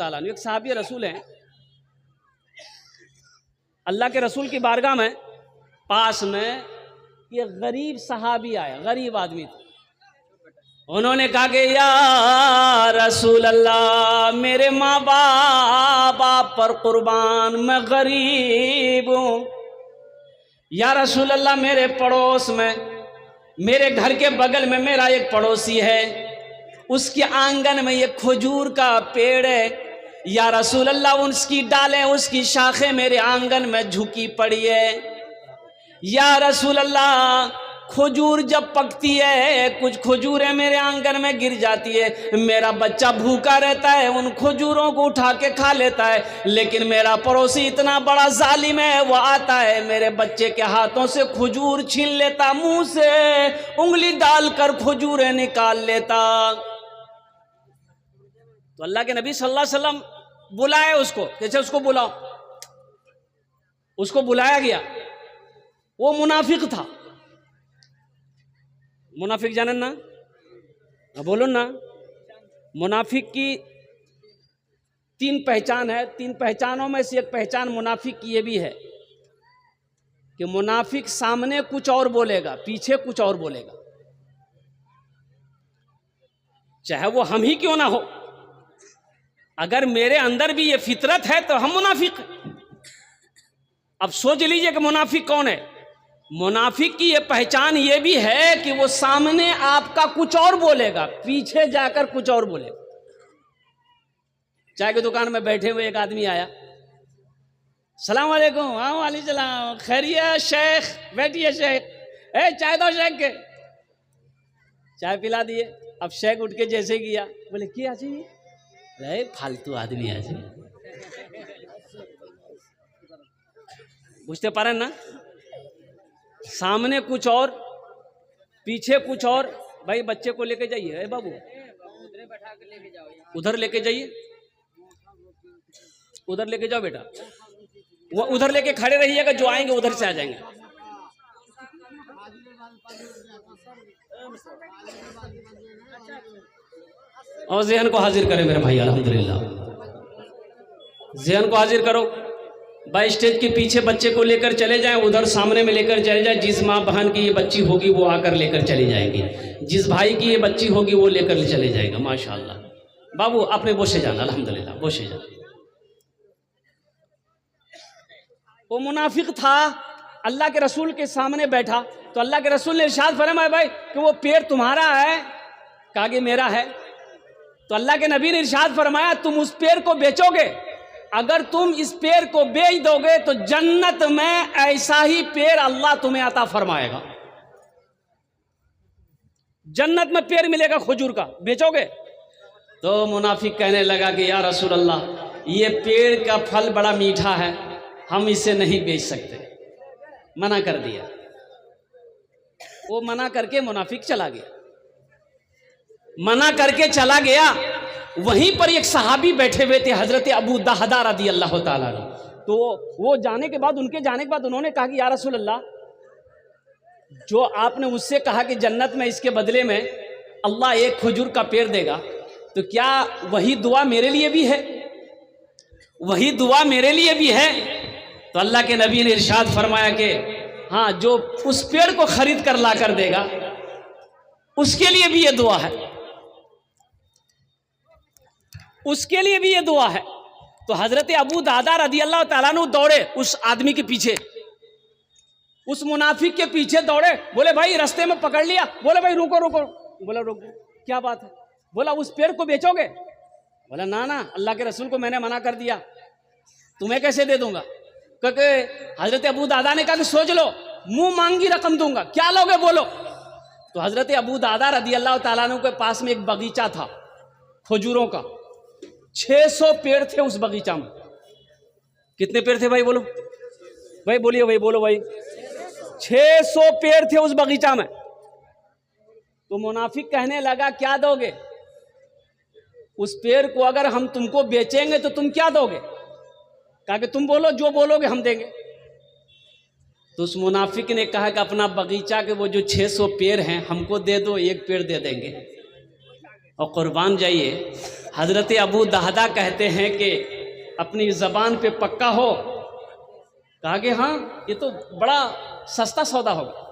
ताला अन्हु, एक सहाबी रसूल हैं, अल्लाह के रसूल की बारगाह में पास में ये गरीब सहाबी आया, गरीब आदमी था। उन्होंने कहा कि या रसूल अल्लाह, मेरे माँ बाप आप पर कुर्बान, मैं गरीब हूँ। या रसूल अल्लाह, मेरे पड़ोस में, मेरे घर के बगल में मेरा एक पड़ोसी है, उसके आंगन में ये खजूर का पेड़ है। या रसूल अल्लाह, उसकी डालें, उसकी शाखें मेरे आंगन में झुकी पड़ी है। या रसूल अल्लाह, खजूर जब पकती है, कुछ खजूरें मेरे आंगन में गिर जाती है, मेरा बच्चा भूखा रहता है, उन खजूरों को उठा के खा लेता है। लेकिन मेरा पड़ोसी इतना बड़ा जालिम है, वो आता है मेरे बच्चे के हाथों से खजूर छीन लेता, मुंह से उंगली डालकर खजूरें निकाल लेता। तो अल्लाह के नबी सल्लल्लाहु अलैहि वसल्लम बुलाए उसको, कैसे उसको बुलाओ, उसको बुलाया गया। वो मुनाफिक था। मुनाफिक जानन ना, बोलो ना। मुनाफिक की 3 पहचान है। 3 पहचानों में से एक पहचान मुनाफिक की ये भी है कि मुनाफिक सामने कुछ और बोलेगा, पीछे कुछ और बोलेगा, चाहे वो हम ही क्यों ना हो। अगर मेरे अंदर भी ये फितरत है तो हम मुनाफिक। अब सोच लीजिए कि मुनाफिक कौन है। मुनाफिक की ये पहचान ये भी है कि वो सामने आपका कुछ और बोलेगा, पीछे जाकर कुछ और बोलेगा। चाय की दुकान में बैठे हुए एक आदमी आया, सलाम वालेकुम। हाँ वालेकुम सलाम, खैरियत शेख, बैठिए शेख, ए चाय दो शेख के। चाय पिला दिए। अब शेख उठ के जैसे गया, बोले क्या चाहिए, अरे फालतू आदमी आज बुझते पारे ना, सामने कुछ और पीछे कुछ और। भाई बच्चे को लेके जाइए, अरे बाबू उधर लेके जाइए, उधर लेके जाओ बेटा, वो उधर लेके खड़े रहिएगा, जो आएंगे उधर से आ जाएंगे। और ज़हन को हाजिर करें मेरे भाई, अल्हम्दुलिल्लाह ज़हन को हाजिर करो। भाई स्टेज के पीछे बच्चे को लेकर चले जाएं, उधर सामने में लेकर चले जाएं। जिस माँ बहन की ये बच्ची होगी वो आकर लेकर चली जाएगी, जिस भाई की ये बच्ची होगी वो लेकर चले जाएगा। माशाअल्लाह बाबू आपने बोसे जाना, अल्हम्दुलिल्लाह बोसे जाना। वो मुनाफिक था, अल्लाह के रसूल के सामने बैठा तो अल्लाह के रसूल ने इरशाद फरमाया भाई कि वो पेड़ तुम्हारा है, कहा कि मेरा है। तो अल्लाह के नबी ने इरशाद फरमाया तुम उस पेड़ को बेचोगे, अगर तुम इस पेड़ को बेच दोगे तो जन्नत में ऐसा ही पेड़ अल्लाह तुम्हें अता फरमाएगा। जन्नत में पेड़ मिलेगा खजूर का, बेचोगे। तो मुनाफिक कहने लगा कि या रसूल अल्लाह, ये पेड़ का फल बड़ा मीठा है, हम इसे नहीं बेच सकते, मना कर दिया। वो मना करके मुनाफिक चला गया, मना करके चला गया। वहीं पर एक सहाबी बैठे हुए थे, हजरत अबू दहदा रदी अल्लाह ताला अन्हु। तो वो जाने के बाद, उनके जाने के बाद उन्होंने कहा कि या रसूल अल्लाह, जो आपने उससे कहा कि जन्नत में इसके बदले में अल्लाह एक खजूर का पेड़ देगा, तो क्या वही दुआ मेरे लिए भी है, वही दुआ मेरे लिए भी है? तो अल्लाह के नबी ने इरशाद फरमाया कि हाँ, जो उस पेड़ को खरीद कर ला कर देगा उसके लिए भी ये दुआ है, उसके लिए भी ये दुआ है। तो हजरत अबू दादा रदी अल्लाह ताला अन्हु दौड़े उस आदमी के पीछे, उस मुनाफिक के पीछे दौड़े। बोले भाई रास्ते में पकड़ लिया, बोले भाई रुको रुको। बोला रुको, क्या बात है? बोला उस पेड़ को बेचोगे? बोला ना ना, अल्लाह के रसूल को मैंने मना कर दिया, तुम्हें कैसे दे दूंगा? क्योंकि हजरत अबू दादा ने कहा कि सोच लो, मुंह मांगी रकम दूंगा, क्या लोगे बोलो। तो हजरत अबू दादा रदी अल्लाह ताला अन्हु के पास में एक बगीचा था खजूरों का, 600 पेड़ थे उस बगीचा में। कितने पेड़ थे भाई बोलो, भाई बोलिए भाई, बोलो भाई, 600 पेड़ थे उस बगीचा में। तो मुनाफिक कहने लगा क्या दोगे? उस पेड़ को अगर हम तुमको बेचेंगे तो तुम क्या दोगे? कहा कि तुम बोलो, जो बोलोगे हम देंगे। तो उस मुनाफिक ने कहा कि अपना बगीचा के वो जो 600 पेड़ हैं हमको दे दो, एक पेड़ दे देंगे और कुर्बान जाइए। हजरत अबू दहदा कहते हैं कि अपनी ज़बान पे पक्का हो। कहा कि हाँ ये तो बड़ा सस्ता सौदा होगा।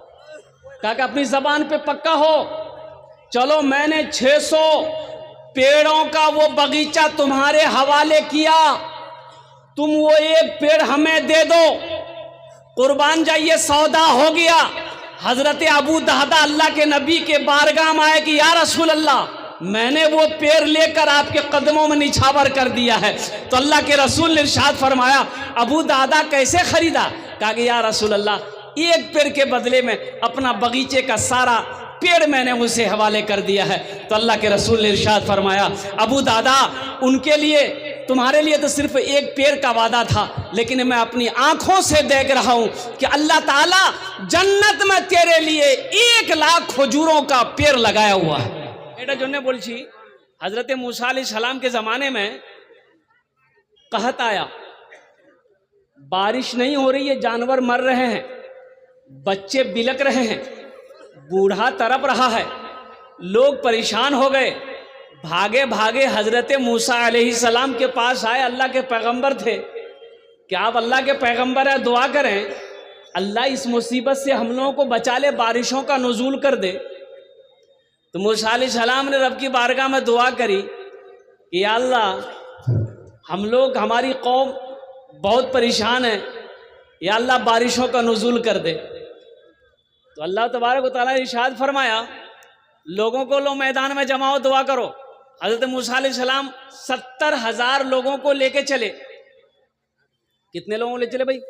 कहा कि अपनी ज़बान पे पक्का हो, चलो मैंने 600 पेड़ों का वो बगीचा तुम्हारे हवाले किया, तुम वो एक पेड़ हमें दे दो, कुर्बान जाइए, सौदा हो गया। हजरत अबू दहदा अल्लाह के नबी के बारगाह में आए कि या रसूल अल्लाह, मैंने वो पेड़ लेकर आपके कदमों में निछावर कर दिया है। तो अल्लाह के रसूल ने इरशाद फरमाया, अबू दहदा कैसे खरीदा? कहा कि या रसूल अल्लाह, एक पेड़ के बदले में अपना बगीचे का सारा पेड़ मैंने उसे हवाले कर दिया है। तो अल्लाह के रसूल ने इरशाद फरमाया, अबू दादा, उनके लिए, तुम्हारे लिए तो सिर्फ एक पेड़ का वादा था, लेकिन मैं अपनी आंखों से देख रहा हूं कि अल्लाह ताला जन्नत में तेरे लिए 1 लाख खजूरों का पेड़ लगाया हुआ है। এটা জন্য বলছি, हजरत मूसा अलैहिस्सलाम के ज़माने में कहत आया, बारिश नहीं हो रही है, जानवर मर रहे हैं, बच्चे बिलक रहे हैं, बूढ़ा तड़प रहा है, लोग परेशान हो गए, भागे भागे हजरत मूसा अलैहिस्सलाम के पास आए। अल्लाह के पैगंबर थे, क्या आप अल्लाह के पैगंबर है, दुआ करें अल्लाह इस मुसीबत से हम लोगों को बचा ले, बारिशों का नुज़ूल कर दे। तो मूसा अलैहिस्सलाम ने रब की बारगाह में दुआ करी कि या अल्लाह, हम लोग, हमारी कौम बहुत परेशान है, या अल्लाह बारिशों का नुज़ूल कर दे। तो अल्लाह तबारक व तआला ने इरशाद फरमाया, लोगों को लो मैदान में जमाओ, दुआ करो। हजरत मूसा अलैहिस्सलाम 70,000 लोगों को लेके चले। कितने लोगों को ले चले भाई?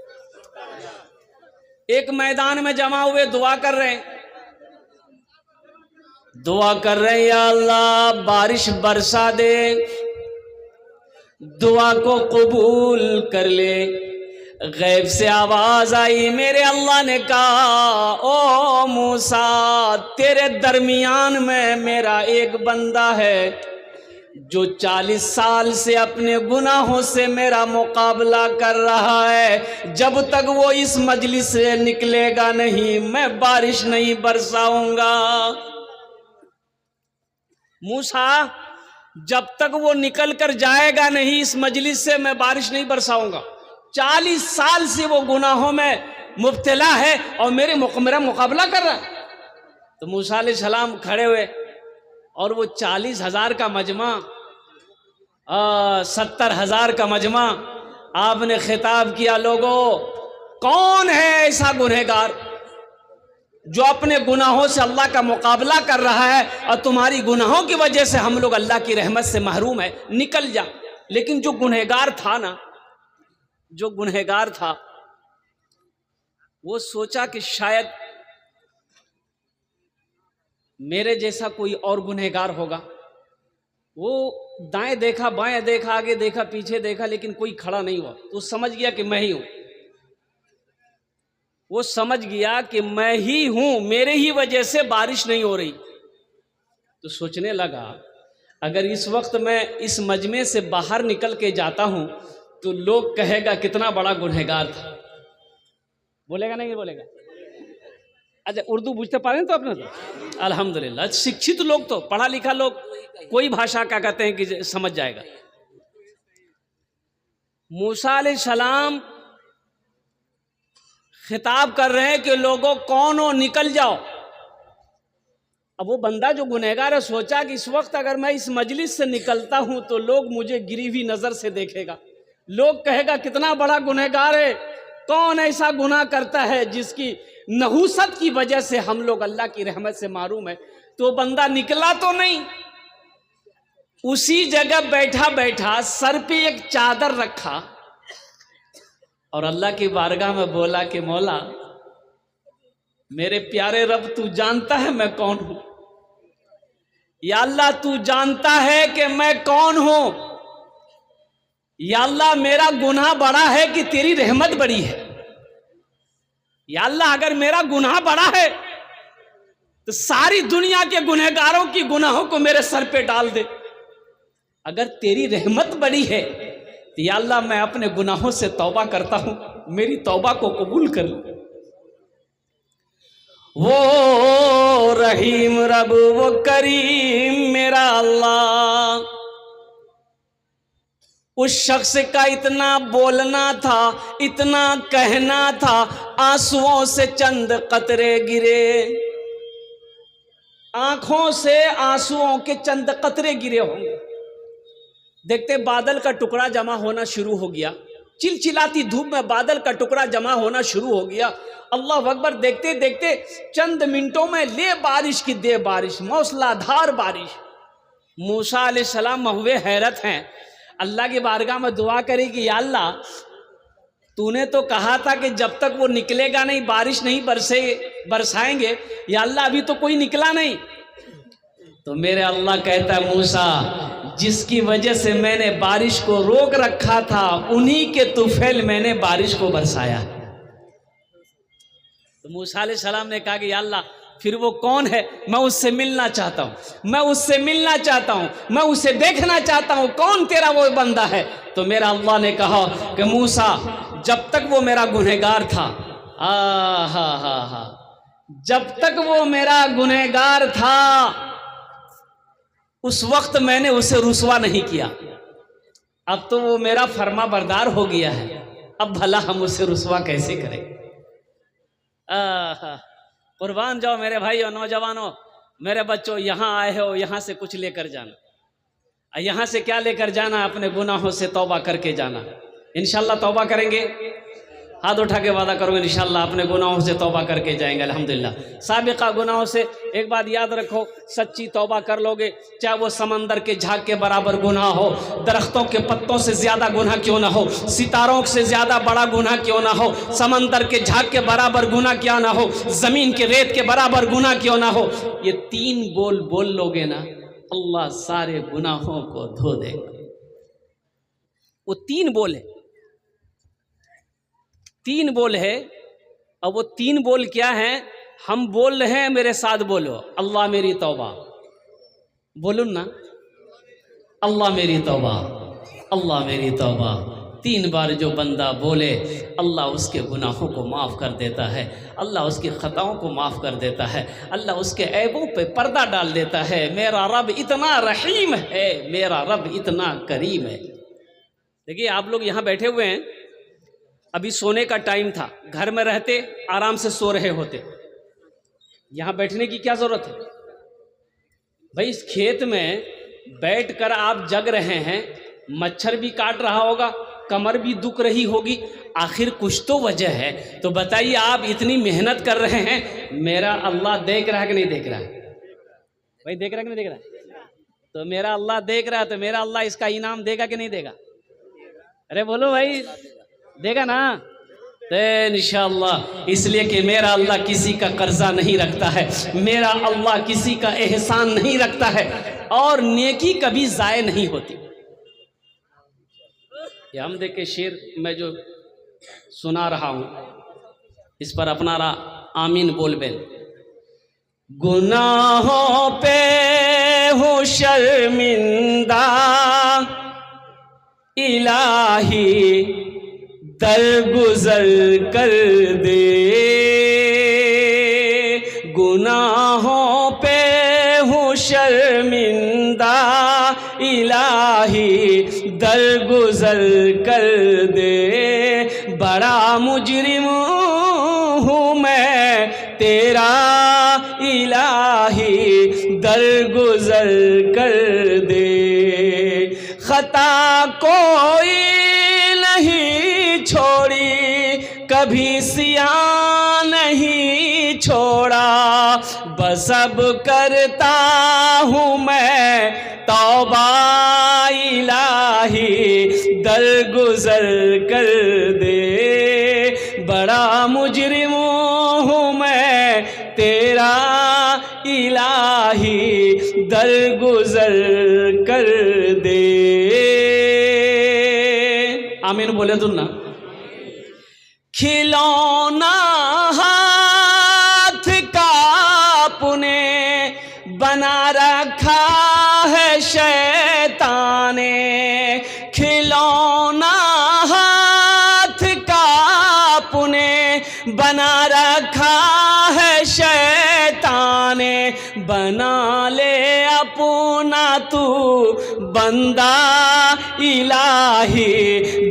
एक मैदान में जमा हुए, दुआ कर रहे हैं, दुआ कर रहे हैं, या अल्लाह बारिश बरसा दे, दुआ को कबूल कर ले। गैब से आवाज आई, मेरे अल्लाह ने कहा, ओ मूसा, तेरे दरमियान में मेरा एक बंदा है जो 40 साल से अपने गुनाहों से मेरा मुकाबला कर रहा है। जब तक वो इस मजलिस से निकलेगा नहीं, मैं बारिश नहीं बरसाऊंगा। मूसा, जब तक वो निकल कर जाएगा नहीं इस मजलिस से, मैं बारिश नहीं बरसाऊंगा। 40 साल से वो गुनाहों में मुब्तला है और मेरा मुकाबला कर रहा है। तो मूसा अलैहिस्सलाम खड़े हुए और वो 40,000 का मजमा, 70,000 का मजमा, आपने खिताब किया, लोगों, कौन है ऐसा गुनहगार जो अपने गुनाहों से अल्लाह का मुकाबला कर रहा है, और तुम्हारी गुनाहों की वजह से हम लोग अल्लाह की रहमत से महरूम है, निकल जा। लेकिन जो गुनहगार था ना, जो गुनहगार था, वो सोचा कि शायद मेरे जैसा कोई और गुनहगार होगा। वो दाएं देखा, बाएं देखा, आगे देखा, पीछे देखा, लेकिन कोई खड़ा नहीं हुआ। तो समझ गया कि मैं ही हूं। वो समझ गया कि मैं ही हूं, मेरे ही वजह से बारिश नहीं हो रही। तो सोचने लगा, अगर इस वक्त मैं इस मजमे से बाहर निकल के जाता हूं तो लोग कहेगा कितना बड़ा गुनहगार था। बोलेगा नहीं बोलेगा? अच्छा, उर्दू बुझते पा रहे हैं तो अपने तो अल्हम्दुलिल्लाह, शिक्षित लोग, तो पढ़ा लिखा लोग कोई भाषा क्या कहते हैं कि समझ जाएगा। मूसा अलैहिस्सलाम खिताब कर रहे हैं कि लोगों, कौन हो, निकल जाओ। अब वो बंदा जो गुनहगार है सोचा कि इस वक्त अगर मैं इस मजलिस से निकलता हूं तो लोग मुझे गिरी हुई नजर से देखेगा, लोग कहेगा कितना बड़ा गुनहगार है, कौन ऐसा गुनाह करता है जिसकी नहूसत की वजह से हम लोग अल्लाह की रहमत से मारूम है। तो बंदा निकला तो नहीं, उसी जगह बैठा बैठा सर पे एक चादर रखा और अल्लाह की बारगाह में बोला कि मौला, मेरे प्यारे रब, तू जानता है मैं कौन हूं। या अल्लाह, तू जानता है कि मैं कौन हूं। या अल्लाह, मेरा गुनाह बड़ा है कि तेरी रहमत बड़ी है। या अल्लाह, अगर मेरा गुनाह बड़ा है तो सारी दुनिया के गुनहगारों की गुनाहों को मेरे सर पे डाल दे। अगर तेरी रहमत बड़ी है तो या अल्लाह, मैं अपने गुनाहों से तौबा करता हूं, मेरी तौबा को कबूल कर लो। वो रहीम रब, वो करीम मेरा अल्लाह, उस शख्स का इतना बोलना था, इतना कहना था, आंसुओं से चंद कतरे गिरे, आंखों से आंसुओं के चंद कतरे गिरे होंगे। देखते बादल का टुकड़ा जमा होना शुरू हो गया, चिलचिलाती धूप में बादल का टुकड़ा जमा होना शुरू हो गया। अल्लाह अकबर। देखते देखते चंद मिनटों में ले बारिश की दे बारिश, मौसलाधार बारिश। मूसा अलैहिस्सलाम महुए हैरत हैं, अल्लाह की बारगाह में दुआ करे कि या अल्लाह, तूने तो कहा था कि जब तक वो निकलेगा नहीं बारिश नहीं बरसाएंगे, या अल्लाह अभी तो कोई निकला नहीं। तो मेरे अल्लाह कहता है मूसा, जिसकी वजह से मैंने बारिश को रोक रखा था उन्हीं के तुफैल मैंने बारिश को बरसाया। तो मूसा अलैहिस्सलाम ने कहा कि या अल्लाह, फिर वो कौन है? मैं उससे मिलना चाहता हूँ, मैं उससे मिलना चाहता हूँ, मैं उसे देखना चाहता हूँ, कौन तेरा वो बंदा है? तो मेरा अल्लाह ने कहा कि मूसा, जब तक वो मेरा गुनहगार था, जब तक वो मेरा गुनहगार था उस वक्त मैंने उसे रुसवा नहीं किया। अब तो वो मेरा फर्मा बरदार हो गया है, अब भला हम उसे रुसवा कैसे करें? कुर्बान जाओ मेरे भाई और नौजवानों, मेरे बच्चों, यहाँ आए हो, यहाँ से कुछ लेकर जाना। यहाँ से क्या लेकर जाना? अपने गुनाहों से तौबा करके जाना। इंशाल्लाह तौबा करेंगे, हाथ उठा के वादा करो इंशाल्लाह अपने गुनाहों से तौबा करके जाएंगे अल्हम्दुलिल्लाह। साबिक़ा गुनाहों से एक बात याद रखो, सच्ची तौबा कर लोगे, चाहे वो समंदर के झाग के बराबर गुनाह हो, दरख्तों के पत्तों से ज़्यादा गुनाह क्यों ना हो, सितारों से ज़्यादा बड़ा गुनाह क्यों ना हो, समंदर के झाग के बराबर गुनाह क्यों ना हो, ज़मीन के रेत के बराबर गुनाह क्यों ना हो, ये 3 बोल बोल लोगे ना, अल्लाह सारे गुनाहों को धो देगा। वो 3 बोल है, 3 बोल है। और वो 3 बोल क्या हैं? हम बोल रहे हैं, मेरे साथ बोलो, अल्लाह मेरी तौबा। बोलो ना, अल्लाह मेरी तौबा, अल्लाह मेरी तौबा। 3 बार जो बंदा बोले, अल्लाह उसके गुनाहों को माफ़ कर देता है, अल्लाह उसकी ख़ताओं को माफ़ कर देता है, अल्लाह उसके ऐबों पे पर्दा डाल देता है। मेरा रब इतना रहीम है, मेरा रब इतना करीम है। देखिए आप लोग यहाँ बैठे हुए हैं, अभी सोने का टाइम था, घर में रहते आराम से सो रहे होते, यहाँ बैठने की क्या ज़रूरत है भाई? इस खेत में बैठकर आप जग रहे हैं, मच्छर भी काट रहा होगा, कमर भी दुख रही होगी, आखिर कुछ तो वजह है। तो बताइए, आप इतनी मेहनत कर रहे हैं, मेरा अल्लाह देख रहा है कि नहीं देख रहा है? भाई देख रहा है कि नहीं देख रहा है? तो मेरा अल्लाह देख रहा है, तो मेरा अल्लाह इसका इनाम देगा कि नहीं देगा? अरे बोलो भाई, देगा ना? तो इंशाअल्लाह, इसलिए कि मेरा अल्लाह किसी का कर्जा नहीं रखता है, मेरा अल्लाह किसी का एहसान नहीं रखता है, और नेकी कभी ज़ाय नहीं होती। ये हम देख के शेर मैं जो सुना रहा हूँ, इस पर अपना आमीन बोल बेन। गुनाहों पे हूँ शर्मिंदा इलाही, दरगुजर कर दे, गुनाहों पे हूँ शर्मिंदा इलाही, दरगुजर कर दे, बड़ा मुजरिम हूँ मैं तेरा इलाही, दरगुजर कर दे, खता कोई नहीं छोड़ी, कभी सिया नहीं छोड़ा, बस अब करता हूँ मैं तौबा इलाही, दरगुजर कर दे, बड़ा मुजरिम हूँ मैं तेरा इलाही, दरगुजर कर दे। आमीन बोले तुम ना। खिलौना हाथ का पुने बना रखा है शैतान ने, खिलौना हाथ का पुने बना रखा है शैतान ने, बना ले अपना तू बंदा इलाही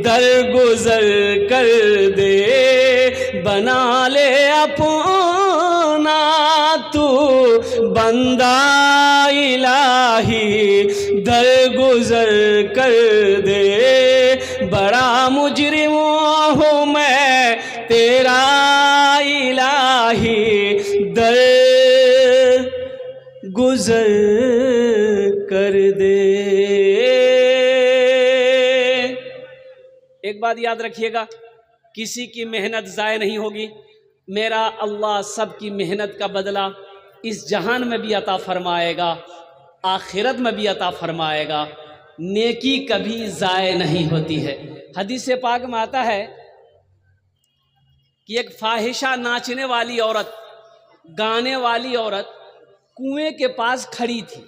दरगुजर कर दे, बना ले अपना तू बंदा इलाही दरगुजर कर दे, बड़ा मुजरिम हूँ मैं तेरा इलाही दरगुजर कर दे। एक बात याद रखिएगा, किसी की मेहनत ज़ाय नहीं होगी। मेरा अल्लाह सबकी मेहनत का बदला इस जहान में भी अता फरमाएगा, आखिरत में भी अता फरमाएगा। नेकी कभी ज़ाय नहीं होती है। हदीस पाक में आता है कि एक फाहिशा नाचने वाली औरत, गाने वाली औरत कुएं के पास खड़ी थी।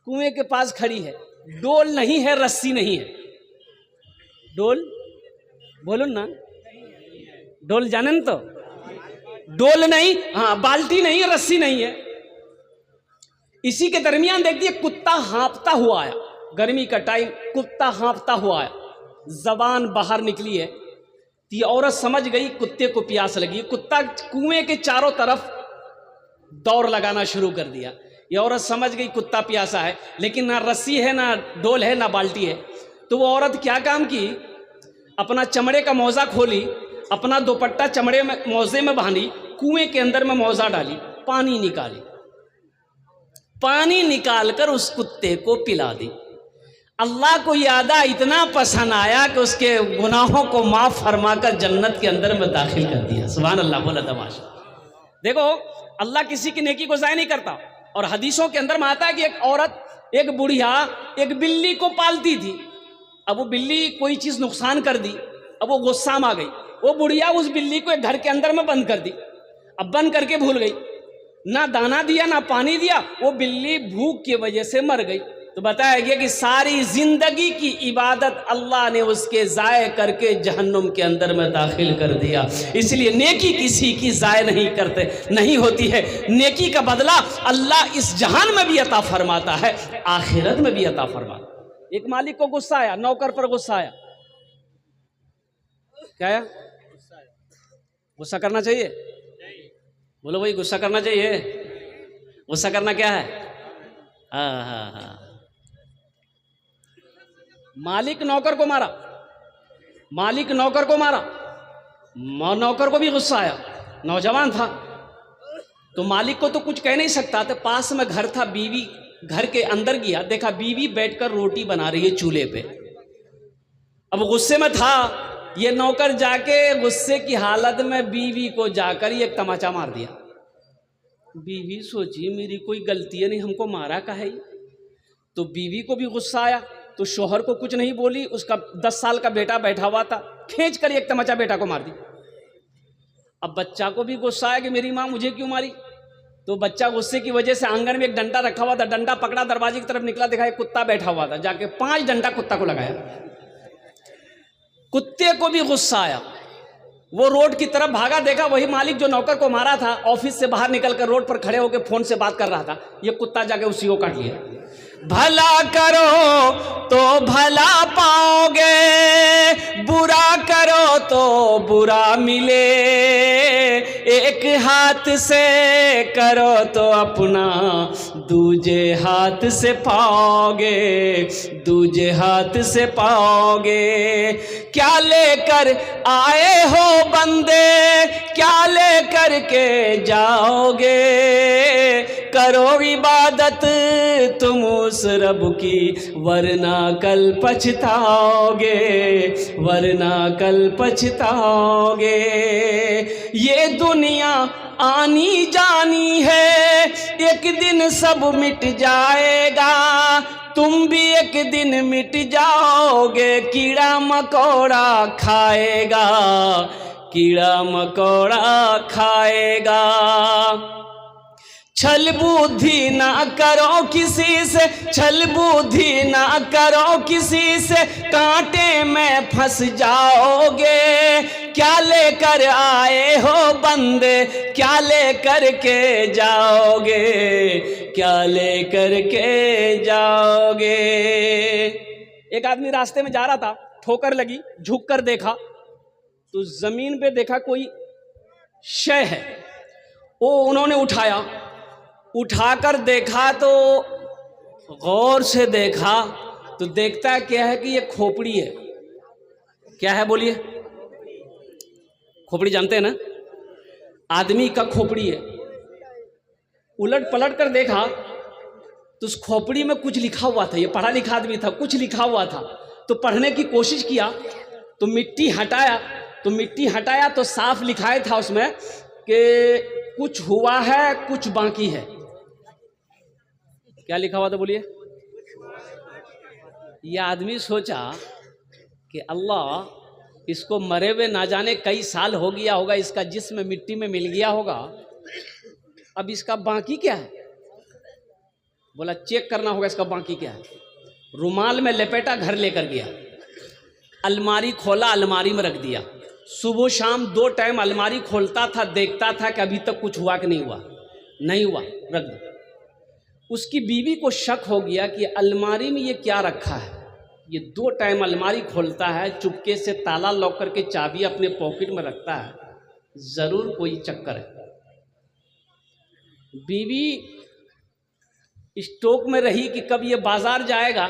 कुएं के पास खड़ी है, डोल नहीं है, रस्सी नहीं है। डोल बोलो ना, डोल जाने न तो, डोल नहीं, हाँ बाल्टी नहीं है, रस्सी नहीं है। इसी के दरमियान देखती है कुत्ता हाँफता हुआ आया। गर्मी का टाइम, कुत्ता हाँफता हुआ आया, जबान बाहर निकली है। ये औरत समझ गई कुत्ते को प्यास लगी। कुत्ता कुएं के चारों तरफ दौड़ लगाना शुरू कर दिया। ये औरत समझ गई कुत्ता प्यासा है, लेकिन ना रस्सी है, ना डोल है, ना बाल्टी है। तो वो औरत क्या काम की, अपना चमड़े का मौजा खोली, अपना दुपट्टा चमड़े में मौजे में बांधी, कुएं के अंदर में मौजा डाली, पानी निकाली, पानी निकालकर उस कुत्ते को पिला दी। अल्लाह को यादा इतना पसंद आया कि उसके गुनाहों को माफ फरमाकर जन्नत के अंदर में दाखिल कर दिया। सुभान अल्लाह, बोला तमाशा। देखो, अल्लाह किसी की नेकी को ज़ाय नहीं करता। और हदीसों के अंदर में आता है कि एक औरत, एक बुढ़िया एक बिल्ली को पालती थी। अब वो बिल्ली कोई चीज़ नुकसान कर दी, अब वो गुस्सा में आ गई। वो बुढ़िया उस बिल्ली को एक घर के अंदर में बंद कर दी। अब बंद करके भूल गई, ना दाना दिया ना पानी दिया। वो बिल्ली भूख की वजह से मर गई। तो बताया गया कि सारी जिंदगी की इबादत अल्लाह ने उसके ज़ाय करके जहन्नुम के अंदर में दाखिल कर दिया। इसलिए नेकी किसी की ज़ाय नहीं होती है। नेकी का बदला अल्लाह इस जहान में भी अता फरमाता है, आखिरत में भी अता फरमाता है। एक मालिक को गुस्सा आया, नौकर पर गुस्सा आया। क्या आया? गुस्सा करना चाहिए? बोलो भाई, गुस्सा करना चाहिए? गुस्सा करना क्या है? हाँ हाँ हाँ। मालिक नौकर को मारा, मालिक नौकर को मारा, नौकर को भी गुस्सा आया। नौजवान था तो मालिक को तो कुछ कह नहीं सकता था। पास में घर था, बीवी घर के अंदर गया, देखा बीवी बैठकर रोटी बना रही है चूल्हे पे। अब गुस्से में था, ये नौकर जाके गुस्से की हालत में बीवी को जाकर एक तमाचा मार दिया। बीवी सोची मेरी कोई गलती है नहीं, हमको मारा का है। तो बीवी को भी गुस्सा आया, तो शोहर को कुछ नहीं बोली। उसका 10 साल का बेटा बैठा हुआ था, खींच कर एक तमाचा बेटा को मार दी। अब बच्चा को भी गुस्सा आया कि मेरी माँ मुझे क्यों मारी। तो बच्चा गुस्से की वजह से आंगन में एक डंडा रखा हुआ था, डंडा पकड़ा, दरवाजे की तरफ निकला, देखा एक कुत्ता बैठा हुआ था, जाके 5 डंडा कुत्ता को लगाया। कुत्ते को भी गुस्सा आया, वो रोड की तरफ भागा, देखा वही मालिक जो नौकर को मारा था ऑफिस से बाहर निकलकर रोड पर खड़े होकर फोन से बात कर रहा था। ये कुत्ता जाके उसी को काट लिया। भला करो तो भला पाओगे, बुरा करो तो बुरा मिले। एक हाथ से करो तो अपना दूजे हाथ से पाओगे, दूजे हाथ से पाओगे। क्या लेकर आए हो बंदे, क्या लेकर के जाओगे। करो इबादत तुम उस रब की, वरना कल पछताओगे, वरना कल पछताओगे। ये दुनिया आनी जानी है, एक दिन सब मिट जाएगा। तुम भी एक दिन मिट जाओगे, कीड़ा मकोड़ा खाएगा, कीड़ा मकोड़ा खाएगा। छल बुद्धि ना करो किसी से, छल बुद्धि ना करो किसी से, कांटे में फंस जाओगे। क्या लेकर आए हो बंदे, क्या लेकर के जाओगे, क्या लेकर के जाओगे। एक आदमी रास्ते में जा रहा था, ठोकर लगी, झुक कर देखा तो जमीन पे देखा कोई शय है, वो उन्होंने उठाया, उठाकर देखा तो गौर से देखा तो देखता है क्या है कि ये खोपड़ी है। क्या है बोलिए? खोपड़ी जानते हैं ना, आदमी का खोपड़ी है। उलट पलट कर देखा तो उस खोपड़ी में कुछ लिखा हुआ था, ये पढ़ा लिखा आदमी था, कुछ लिखा हुआ था। तो पढ़ने की कोशिश किया तो मिट्टी हटाया तो साफ लिखाया था उसमें कि कुछ हुआ है कुछ बाकी है। क्या लिखा हुआ था बोलिए? ये आदमी सोचा कि अल्लाह, इसको मरे हुए ना जाने कई साल हो गया होगा, इसका जिस्म मिट्टी में मिल गया होगा, अब इसका बाकी क्या है? बोला चेक करना होगा इसका बाकी क्या है। रुमाल में लपेटा, घर लेकर गया, अलमारी खोला, अलमारी में रख दिया। सुबह शाम 2 टाइम अलमारी खोलता था, देखता था कि अभी तक कुछ हुआ कि नहीं हुआ, नहीं हुआ, रख दो। उसकी बीवी को शक हो गया कि अलमारी में ये क्या रखा है। ये 2 टाइम अलमारी खोलता है, चुपके से ताला लॉक करके चाबी अपने पॉकेट में रखता है, जरूर कोई चक्कर है। बीवी स्टॉक में रही कि कब ये बाजार जाएगा,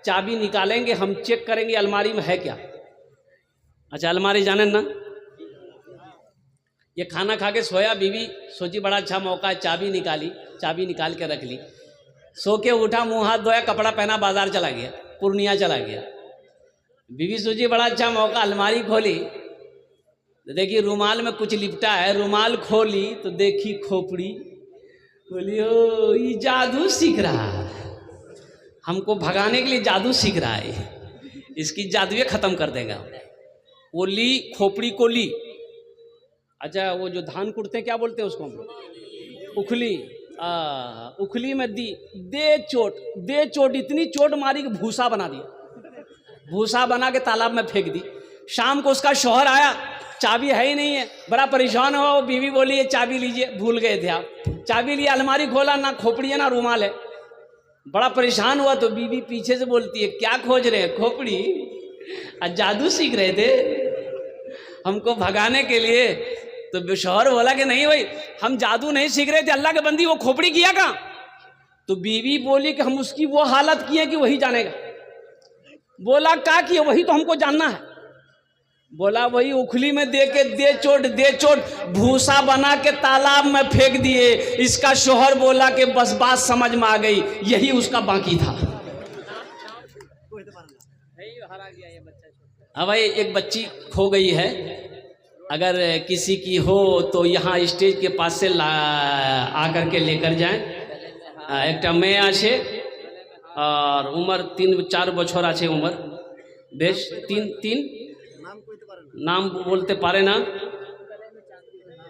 चाबी निकालेंगे, हम चेक करेंगे अलमारी में है क्या। अच्छा, अलमारी जाने ना, ये खाना खा के सोया, बीवी सोची बड़ा अच्छा मौका है, चाबी निकाली, चाबी निकाल के रख ली। सो के उठा, मुंह हाथ धोया, कपड़ा पहना, बाजार चला गया, पूर्णिया चला गया। बीवी सोची बड़ा अच्छा मौका, अलमारी खोली तो देखी रुमाल में कुछ लिपटा है, रुमाल खोली तो देखी खोपड़ी। बोली ओ, ये जादू सीख रहा है, हमको भगाने के लिए जादू सीख रहा है, इसकी जादुए खत्म कर देगा। वो ली, खोपड़ी को ली। अच्छा, वो जो धान कुटते हैं क्या बोलते हैं उसको हम लोग? उखली। उखली में दी, दे चोट, इतनी चोट मारी कि भूसा बना दिया, भूसा बना के तालाब में फेंक दी। शाम को उसका शौहर आया, चाबी है ही नहीं है, बड़ा परेशान हुआ। बीवी बोली ये चाबी लीजिए, भूल गए थे आप। चाबी लिया, अलमारी खोला, ना खोपड़ी है ना रुमाल है, बड़ा परेशान हुआ। तो बीवी पीछे से बोलती है क्या खोज रहे हैं? खोपड़ी। जादू सीख रहे थे हमको भगाने के लिए। तो शौहर बोला कि नहीं भाई, हम जादू नहीं सीख रहे थे, अल्लाह के बंदी, वो खोपड़ी किया कहाँ? तो बीवी बोली कि हम उसकी वो हालत की है कि वही जानेगा। बोला क्या किया? वही तो हमको जानना है। बोला वही उखली में दे के दे चोट भूसा बना के तालाब में फेंक दिए। इसका शौहर बोला कि बस बात समझ में आ गई, यही उसका बाकी था। हाँ भाई, एक बच्ची खो गई है, अगर किसी की हो तो यहाँ स्टेज के पास से आकर के लेकर जाएं। एक मेये आछे और उम्र 3-4 বছর আছে उम्र, बेश 3 नाम बोलते पारे ना।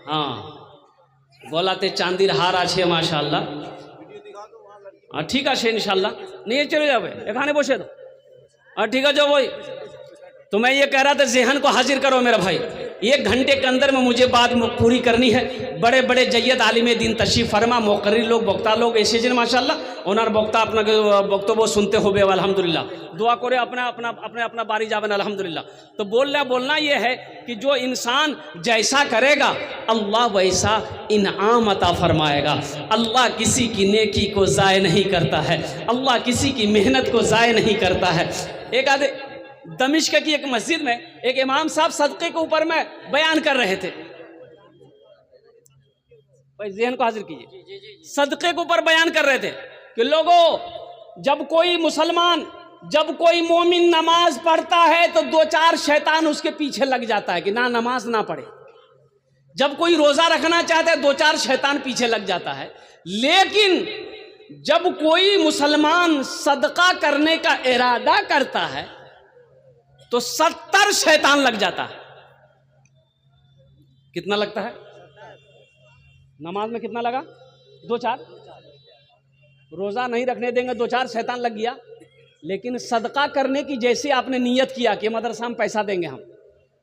हाँ, बोलाते चांदीर हार आछे माशाल्लाह। हाँ ठीक है इंशाल्लाह, नहीं चले जाओ एखाने बसे दो। हाँ ठीक है जाओ भाई। तो मैं ये कह रहा था, ज़हन को हाजिर करो मेरा भाई, 1 घंटे के अंदर में मुझे बात पूरी करनी है। बड़े बड़े जय्यद आलिम दिन तशरीफ फरमा, मोकर्रिर लोग, बक्ता लोग ऐसे जिन माशाल्लाह ओनार बक्ता अपना बक्तव्य सुनते हो बेव अल्हम्दुलिल्लाह। दुआ करे अपना बारी जावन अल्हम्दुलिल्लाह। तो बोलना ये है कि जो इंसान जैसा करेगा अल्लाह वैसा इनाम अता फरमाएगा। अल्लाह किसी की नेकी को ज़ाय नहीं करता है, अल्लाह किसी की मेहनत को ज़ाय नहीं करता है। एक आधे दमिश्क की एक मस्जिद में एक इमाम साहब सदक़े के ऊपर में बयान कर रहे थे। भाई ज़हन को हाजिर कीजिए, सदक़े के ऊपर बयान कर रहे थे कि लोगों, जब कोई मुसलमान, जब कोई मोमिन नमाज पढ़ता है तो 2-4 शैतान उसके पीछे लग जाता है कि ना नमाज ना पढ़े। जब कोई रोज़ा रखना चाहता है 2-4 शैतान पीछे लग जाता है। लेकिन जब कोई मुसलमान सदका करने का इरादा करता है तो 70 शैतान लग जाता है। कितना लगता है? नमाज में कितना लगा? 2-4। रोजा नहीं रखने देंगे 2-4 शैतान लग गया। लेकिन सदका करने की जैसे आपने नियत किया कि मदरसा में पैसा देंगे, हम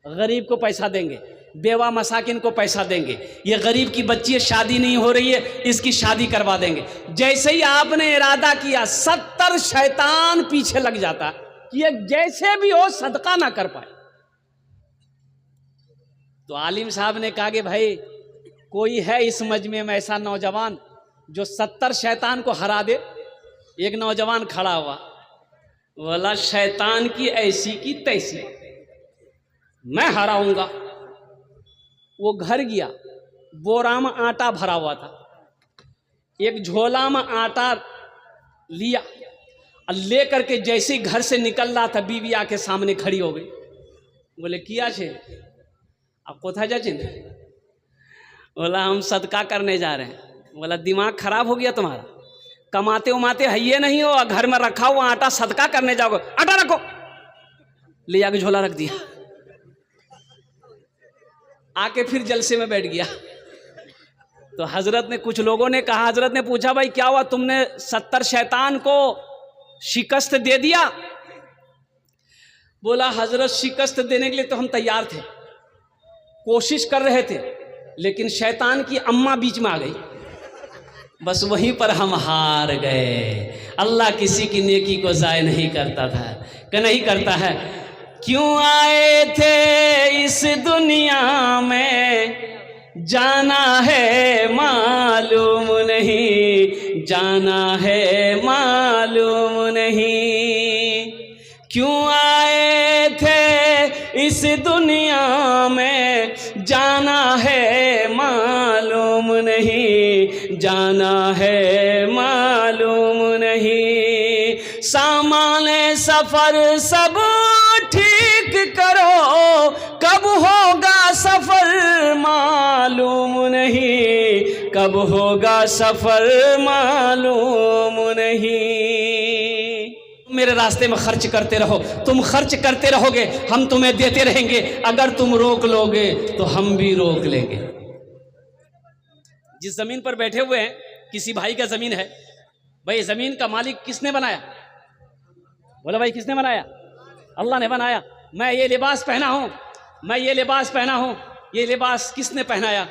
गरीब को पैसा देंगे, बेवा मसाकिन को पैसा देंगे, ये गरीब की बच्ची शादी नहीं हो रही है इसकी शादी करवा देंगे, जैसे ही आपने इरादा किया 70 शैतान पीछे लग जाता कि ये जैसे भी हो सदका ना कर पाए। तो आलिम साहब ने कहा कि भाई कोई है इस मजमे में ऐसा नौजवान जो 70 शैतान को हरा दे। एक नौजवान खड़ा हुआ, बोला शैतान की ऐसी की तैसी मैं हराऊंगा। वो घर गया, बोरा में आटा भरा हुआ था, एक झोला में आटा लिया और ले करके जैसे ही घर से निकल रहा था बीवी आके सामने खड़ी हो गई। बोले किया छे आप कोथा जा चिन? बोला हम सदका करने जा रहे हैं। बोला दिमाग खराब हो गया तुम्हारा, कमाते उमाते है ये नहीं हो, घर में रखा हुआ आटा सदका करने जाओगे, आटा रखो। ले जाके झोला रख दिया, आके फिर जलसे में बैठ गया। तो हजरत ने, कुछ लोगों ने कहा, हजरत ने पूछा भाई क्या हुआ, तुमने 70 शैतान को शिकस्त दे दिया? बोला हजरत शिकस्त देने के लिए तो हम तैयार थे, कोशिश कर रहे थे, लेकिन शैतान की अम्मा बीच में आ गई, बस वहीं पर हम हार गए। अल्लाह किसी की नेकी को ज़ाय नहीं करता था, कि नहीं करता है। क्यों आए थे इस दुनिया में, जाना है मालूम नहीं, जाना है मालूम नहीं। क्यों आए थे इस दुनिया में, जाना है मालूम नहीं, जाना है मालूम नहीं। सामान सफर सब ठीक करो, कब होगा सफर मालूम नहीं, कब होगा सफर मालूम नहीं। मेरे रास्ते में खर्च करते रहो, तुम खर्च करते रहोगे हम तुम्हें देते रहेंगे, अगर तुम रोक लोगे तो हम भी रोक लेंगे। जिस जमीन पर बैठे हुए हैं, किसी भाई का जमीन है, भाई जमीन का मालिक किसने बनाया? बोला भाई किसने बनाया? अल्लाह ने बनाया। मैं ये लिबास पहना हूं, मैं ये लिबास पहना हूं, ये लिबास किसने पहनाया?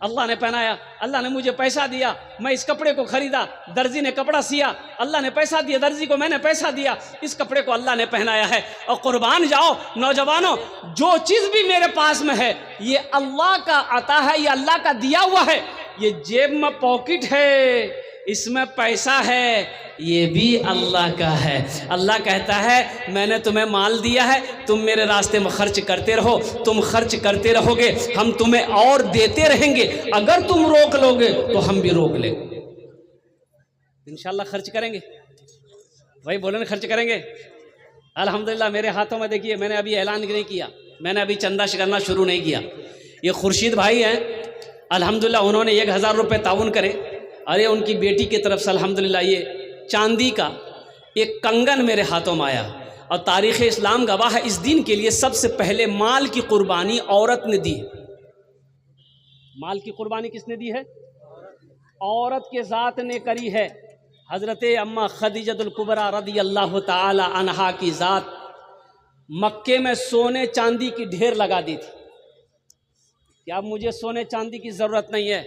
अल्लाह ने पहनाया। अल्लाह ने मुझे पैसा दिया, मैं इस कपड़े को खरीदा, दर्जी ने कपड़ा सिया, अल्लाह ने पैसा दिया, दर्जी को मैंने पैसा दिया, इस कपड़े को अल्लाह ने पहनाया है। और कुर्बान जाओ नौजवानों, जो चीज़ भी मेरे पास में है ये अल्लाह का अता है, ये अल्लाह का दिया हुआ है। ये जेब में पॉकेट है, इसमें पैसा है, ये भी अल्लाह का है। अल्लाह कहता है मैंने तुम्हें माल दिया है, तुम मेरे रास्ते में खर्च करते रहो, तुम खर्च करते रहोगे हम तुम्हें और देते रहेंगे, अगर तुम रोक लोगे तो हम भी रोक लेंगे। इंशाल्लाह खर्च करेंगे भाई, बोले ना खर्च करेंगे। अल्हम्दुलिल्लाह मेरे हाथों में देखिए, मैंने अभी ऐलान नहीं किया, मैंने अभी चंदा करना शुरू नहीं किया। ये खुर्शीद भाई हैं, अल्हम्दुलिल्लाह उन्होंने 1000 रुपये ताउन करे। अरे उनकी बेटी की तरफ से अल्हम्दुलिल्लाह ये चांदी का एक कंगन मेरे हाथों में आया। और तारीख़ इस्लाम गवाह है, इस दिन के लिए सबसे पहले माल की कुर्बानी औरत ने दी। माल की कुर्बानी किसने दी है? औरत के ज़ात ने करी है। हज़रत अम्मा खदीजतुल कुबरा रज़ियल्लाहु ताला अन्हा की ज़ात मक्के में सोने चांदी की ढेर लगा दी थी कि अब मुझे सोने चांदी की ज़रूरत नहीं है,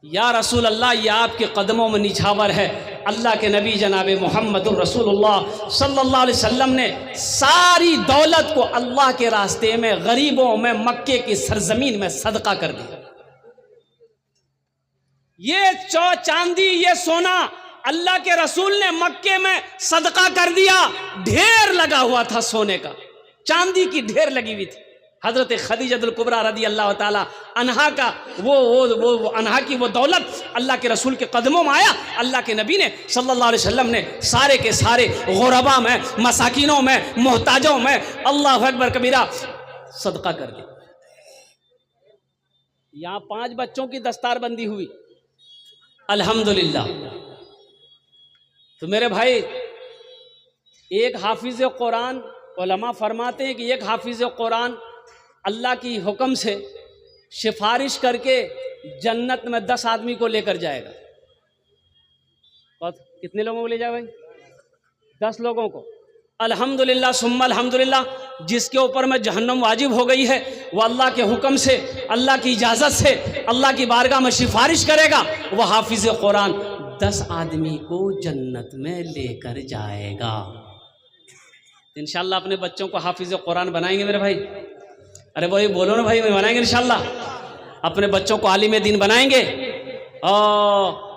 या रसूल अल्लाह ये आपके कदमों में निछावर है। अल्लाह के नबी जनाब मोहम्मदुर रसूलुल्लाह सल्लल्लाहु अलैहि वसल्लम ने सारी दौलत को अल्लाह के रास्ते में गरीबों में मक्के की सरजमीन में सदका कर दिया। ये चांदी ये सोना अल्लाह के रसूल ने मक्के में सदका कर दिया। ढेर लगा हुआ था सोने का, चांदी की ढेर लगी हुई थी। हज़रत खदीजतुल कुबरा रज़ियल्लाहु ताला अन्हा का वो अन्हा की वो दौलत अल्लाह के रसूल के कदमों में आया। अल्लाह के नबी ने सल्लल्लाहु अलैहि वसल्लम ने सारे के सारे गुरबा में, मसाकिनों में, मोहताजों में अल्लाह अकबर कबीरा सदका कर दिया। यहाँ 5 बच्चों की दस्तारबंदी हुई अल्हम्दुलिल्लाह। तो मेरे भाई, एक हाफिज़ कुरान, उलमा फरमाते हैं कि एक हाफिज़ कुरान अल्लाह की हुक्म से सिफारिश करके जन्नत में 10 आदमी को लेकर जाएगा। और कितने लोगों को ले जाए भाई? 10 लोगों को। अल्हम्दुलिल्लाह सुम्मा अल्हम्दुलिल्लाह। जिसके ऊपर में जहन्नम वाजिब हो गई है वह अल्लाह के हुक्म से, अल्लाह की इजाज़त से, अल्लाह की बारगाह में सिफारिश करेगा, वह हाफिज़ कुरान 10 आदमी को जन्नत में लेकर जाएगा। इंशाल्लाह अपने बच्चों को हाफिज कुरान बनाएंगे मेरे भाई। अरे भाई बोलो ना भाई, बनाएंगे इंशाल्लाह, अपने बच्चों को आलिम दीन बनाएंगे।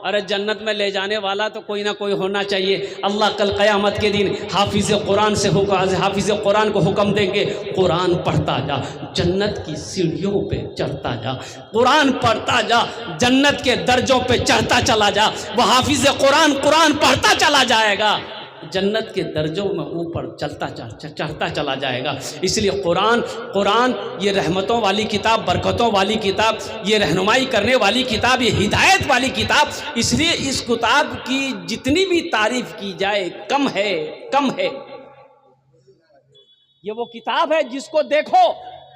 अरे जन्नत में ले जाने वाला तो कोई ना कोई होना चाहिए। अल्लाह कल क़यामत के दिन हाफिज कुरान से हाफिज कुरान को हुक्म देंगे, कुरान पढ़ता जा, जन्नत की सीढ़ियों पे चढ़ता जा, कुरान पढ़ता जा, जन्नत के दर्जों पे चढ़ता चला जा। वह हाफिज कुरान कुरान पढ़ता चला जाएगा, जन्नत के दर्जों में ऊपर चढ़ता चला जाएगा। इसलिए कुरान ये रहमतों वाली किताब, बरकतों वाली किताब, ये रहनुमाई करने वाली किताब, ये हिदायत वाली किताब। इसलिए इस किताब की जितनी भी तारीफ की जाए कम है। ये वो किताब है जिसको देखो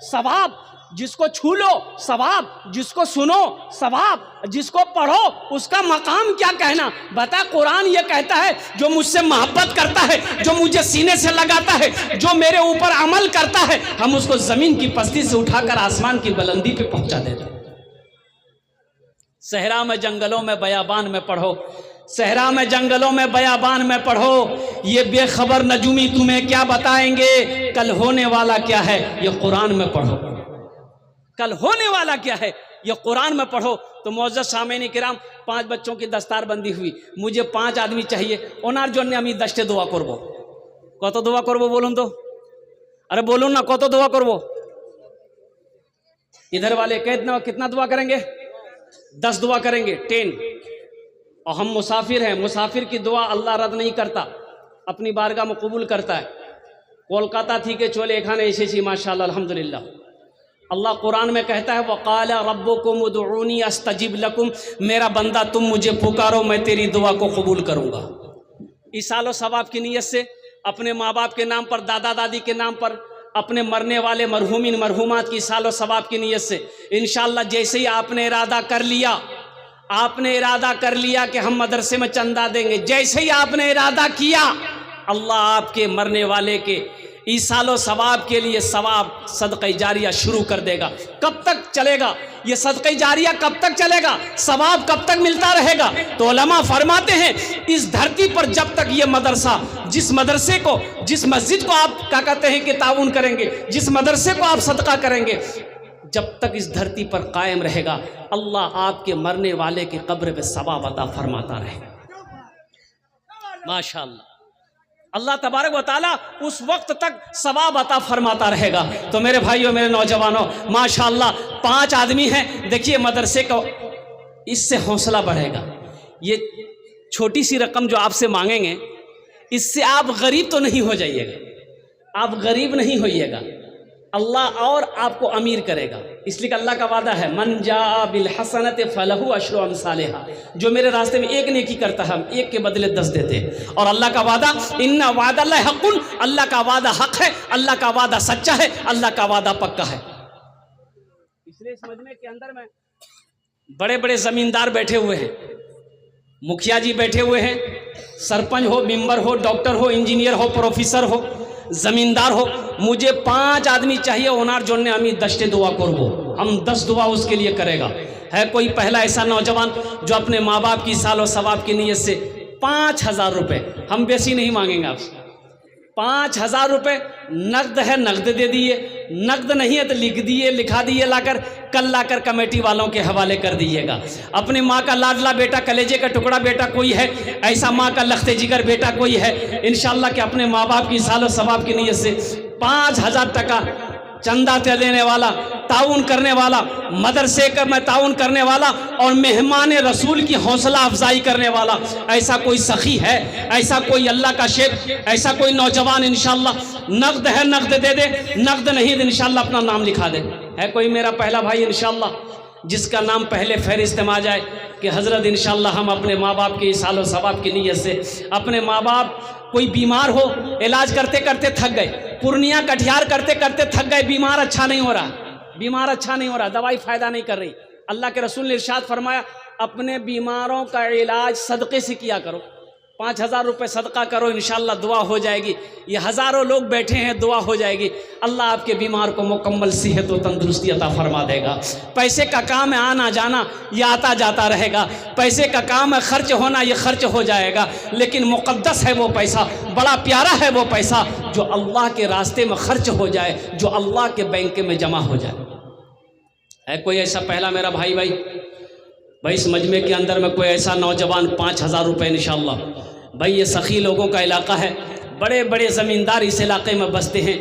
सवाब, जिसको छू लो सवाब, जिसको सुनो सवाब, जिसको पढ़ो उसका मकाम क्या कहना। बता, कुरान ये कहता है जो मुझसे मोहब्बत करता है, जो मुझे सीने से लगाता है, जो मेरे ऊपर अमल करता है, हम उसको जमीन की पस्ती से उठाकर आसमान की बुलंदी पे पहुंचा देते हैं। सहरा में जंगलों में बयाबान में पढ़ो, सहरा में जंगलों में बयाबान में पढ़ो, ये बेखबर नजूमी तुम्हें क्या बताएंगे, कल होने वाला क्या है ये कुरान में पढ़ो। कल होने वाला क्या है ये कुरान में पढ़ो। तो मौजूद सामईन किराम, 5 बच्चों की दस्तार बंदी हुई, मुझे 5 आदमी चाहिए। ओनार जो ने हमें 10 दुआ करबो, कत दुआ करबो बोलून तो, अरे बोलून ना, कत दुआ करबो। इधर वाले कितना दुआ करेंगे? 10 दुआ करेंगे, 10। और हम मुसाफिर हैं, मुसाफिर की दुआ अल्लाह रद्द नहीं करता, अपनी बारगाह में कबूल करता है। कोलकाता थी के चोले खाने ऐसे माशाअल्लाह अल्हम्दुलिल्लाह। अल्लाह कुरान में कहता है वक़ाल रब्बुकुम उदऊनी अस्तजिब लकुम, मेरा बंदा तुम मुझे पुकारो मैं तेरी दुआ को कबूल करूँगा। इसालो सवाब की नीयत से, अपने माँ बाप के नाम पर, दादा दादी के नाम पर, अपने मरने वाले मरहूमिन मरहूमात की इसालो सवाब की नीयत से इंशाअल्लाह जैसे ही आपने इरादा कर लिया कि हम मदरसे में चंदा देंगे, जैसे ही आपने इरादा किया अल्लाह आपके मरने वाले के ईसालो सवाब के लिए सवाब सदक़े जारिया शुरू कर देगा। कब तक चलेगा ये सदक़े जारिया, कब तक चलेगा, सवाब कब तक मिलता रहेगा? तो उलमा फरमाते हैं इस धरती पर जब तक ये मदरसा, जिस मदरसे को, जिस मस्जिद को आप क्या कहते हैं कि ताउन करेंगे, जिस मदरसे को आप सदका करेंगे, जब तक इस धरती पर कायम रहेगा अल्लाह आपके मरने वाले के कब्र पे सवाब अता फरमाता रहेगा। माशाअल्लाह, अल्लाह तबारक व तआला उस वक्त तक सवाब अता फरमाता रहेगा। तो मेरे भाइयों, मेरे नौजवानों, माशाअल्लाह 5 आदमी हैं। देखिए मदरसे का इससे हौसला बढ़ेगा। ये छोटी सी रकम जो आपसे मांगेंगे, इससे आप गरीब तो नहीं हो जाइएगा, आप गरीब नहीं होइएगा, अल्लाह और आपको अमीर करेगा। इसलिए अल्लाह का वादा है मन जा बिल हसनत फलहु अशरु अमसालिहा, जो मेरे रास्ते में एक नेकी करता है हम 1 के बदले 10 देते हैं। और अल्लाह का वादा इन्ना वादल्लाहि हक़्क़ुन, अल्लाह का वादा हक है, अल्लाह का वादा सच्चा है, अल्लाह का वादा पक्का है। इसलिए इस मजमे के अंदर में बड़े बड़े जमींदार बैठे हुए हैं, मुखिया जी बैठे हुए हैं, सरपंच हो, मेंबर हो, डॉक्टर हो, इंजीनियर हो, प्रोफेसर हो, जमींदार हो। मुझे 5 आदमी चाहिए, ओनार जोड़ने हमें 10 दुआ करबो, हम 10 दुआ उसके लिए करेगा। है कोई पहला ऐसा नौजवान जो अपने माँ बाप की सालो सवाब की नीयत से 5000 रुपये, हम बेसी नहीं मांगेंगे आपसे, 5000 रुपये नकद है नकद दे दिए, नकद नहीं है तो लिखा दिए लाकर, कल लाकर कमेटी वालों के हवाले कर दीजिएगा। अपनी माँ का लाडला बेटा, कलेजे का टुकड़ा बेटा कोई है, ऐसा माँ का लख्ते जिगर बेटा कोई है, इंशाअल्लाह कि अपने माँ बाप की सालो सवाब की नीयत से 5000 टका चंदा देने वाला, ताउन करने वाला, मदरसे का में ताउन करने वाला और मेहमान रसूल की हौसला अफजाई करने वाला, ऐसा कोई सखी है, ऐसा कोई अल्लाह का शेख, ऐसा कोई नौजवान इंशाअल्लाह नकद है नकद दे दे, नकद नहीं तो इंशाअल्लाह अपना नाम लिखा दे। है कोई मेरा पहला भाई इंशाअल्लाह जिसका नाम पहले फहरिस्त में आ जाए कि हज़रत इंशाअल्लाह हम अपने माँ बाप के सालो सवाब की नीयत से, अपने माँ बाप कोई बीमार हो, इलाज करते करते थक गए, पूर्णिया कटिहार करते करते थक गए, बीमार अच्छा नहीं हो रहा, दवाई फ़ायदा नहीं कर रही। अल्लाह के रसूल ने इरशाद फरमाया अपने बीमारों का इलाज सदक़े से किया करो। 5,000 रुपये सदका करो, इंशाल्लाह दुआ हो जाएगी। ये हज़ारों लोग बैठे हैं, दुआ हो जाएगी। अल्लाह आपके बीमार को मुकम्मल सेहत व तंदुरुस्ती अता फरमा देगा। पैसे का काम है आना जाना, ये आता जाता रहेगा। पैसे का काम है खर्च होना, ये खर्च हो जाएगा। लेकिन मुक़द्दस है वो पैसा, बड़ा प्यारा है वो पैसा जो अल्लाह के रास्ते में खर्च हो जाए, जो अल्लाह के बैंक में जमा हो जाए। है कोई ऐसा? पहला मेरा भाई इस मजमे के अंदर में कोई ऐसा नौजवान 5,000 रुपये इंशाअल्लाह। भाई ये सखी लोगों का इलाका है, बड़े बड़े ज़मींदार इस इलाके में बसते हैं